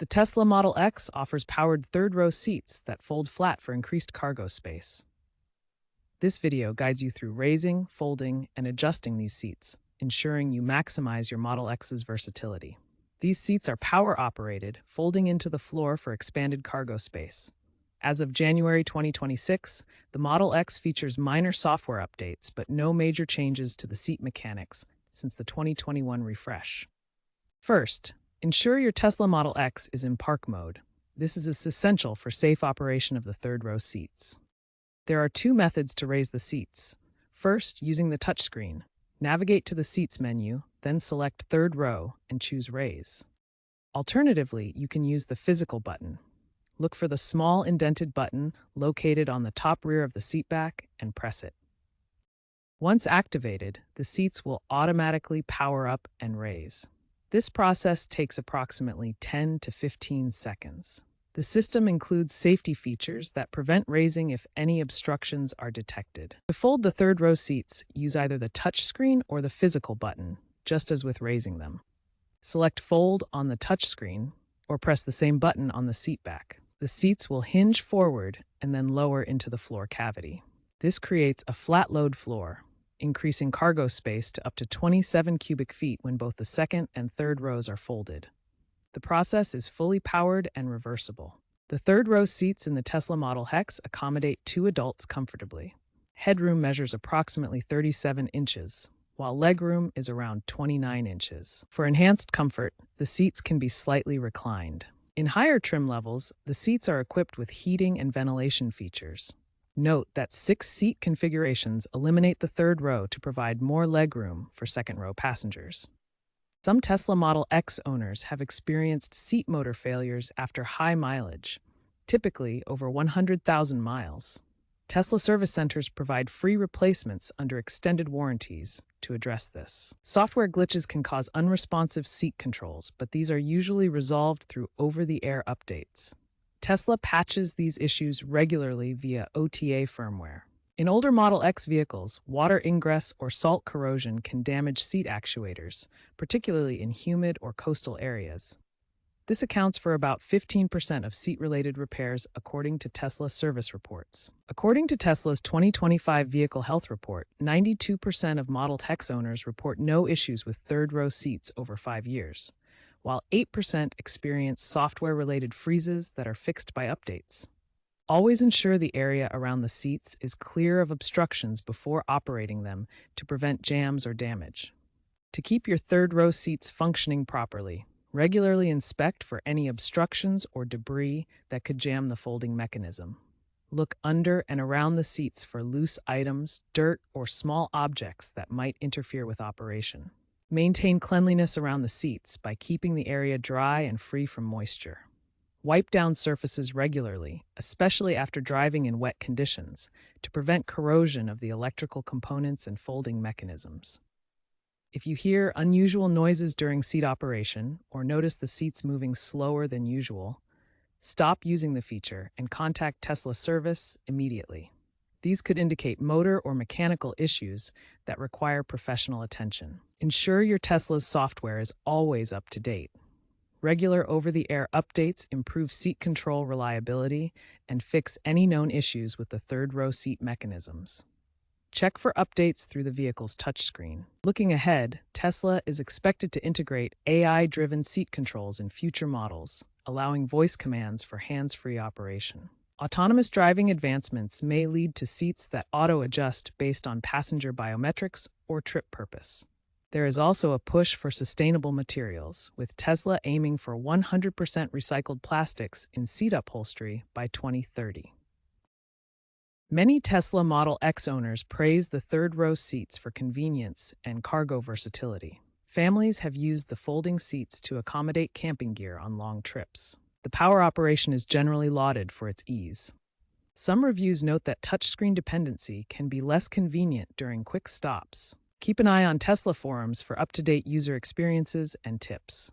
The Tesla Model X offers powered third-row seats that fold flat for increased cargo space. This video guides you through raising, folding, and adjusting these seats, ensuring you maximize your Model X's versatility. These seats are power-operated, folding into the floor for expanded cargo space. As of January 2026, the Model X features minor software updates but no major changes to the seat mechanics since the 2021 refresh. First, ensure your Tesla Model X is in park mode. This is essential for safe operation of the third-row seats. There are two methods to raise the seats. First, using the touchscreen. Navigate to the Seats menu, then select Third Row and choose Raise. Alternatively, you can use the physical button. Look for the small indented button located on the top rear of the seat back and press it. Once activated, the seats will automatically power up and raise. This process takes approximately 10 to 15 seconds. The system includes safety features that prevent raising if any obstructions are detected. To fold the third row seats, use either the touchscreen or the physical button, just as with raising them. Select Fold on the touchscreen or press the same button on the seat back. The seats will hinge forward and then lower into the floor cavity. This creates a flat load floor, increasing cargo space to up to 27 cubic feet when both the second and third rows are folded. The process is fully powered and reversible. The third row seats in the Tesla Model X accommodate 2 adults comfortably. Headroom measures approximately 37 inches, while legroom is around 29 inches. For enhanced comfort, the seats can be slightly reclined. In higher trim levels, the seats are equipped with heating and ventilation features. Note that 6 seat configurations eliminate the third row to provide more legroom for second-row passengers. Some Tesla Model X owners have experienced seat motor failures after high mileage, typically over 100,000 miles. Tesla service centers provide free replacements under extended warranties to address this. Software glitches can cause unresponsive seat controls, but these are usually resolved through over-the-air updates. Tesla patches these issues regularly via OTA firmware. In older Model X vehicles, water ingress or salt corrosion can damage seat actuators, particularly in humid or coastal areas. This accounts for about 15% of seat-related repairs according to Tesla service reports. According to Tesla's 2025 Vehicle Health Report, 92% of Model X owners report no issues with third-row seats over 5 years, while 8% experience software-related freezes that are fixed by updates. Always ensure the area around the seats is clear of obstructions before operating them to prevent jams or damage. To keep your third row seats functioning properly, regularly inspect for any obstructions or debris that could jam the folding mechanism. Look under and around the seats for loose items, dirt, or small objects that might interfere with operation. Maintain cleanliness around the seats by keeping the area dry and free from moisture. Wipe down surfaces regularly, especially after driving in wet conditions, to prevent corrosion of the electrical components and folding mechanisms. If you hear unusual noises during seat operation or notice the seats moving slower than usual, stop using the feature and contact Tesla service immediately. These could indicate motor or mechanical issues that require professional attention. Ensure your Tesla's software is always up to date. Regular over-the-air updates improve seat control reliability and fix any known issues with the third-row seat mechanisms. Check for updates through the vehicle's touchscreen. Looking ahead, Tesla is expected to integrate AI-driven seat controls in future models, allowing voice commands for hands-free operation. Autonomous driving advancements may lead to seats that auto-adjust based on passenger biometrics or trip purpose. There is also a push for sustainable materials, with Tesla aiming for 100% recycled plastics in seat upholstery by 2030. Many Tesla Model X owners praise the third-row seats for convenience and cargo versatility. Families have used the folding seats to accommodate camping gear on long trips. The power operation is generally lauded for its ease. Some reviews note that touchscreen dependency can be less convenient during quick stops. Keep an eye on Tesla forums for up-to-date user experiences and tips.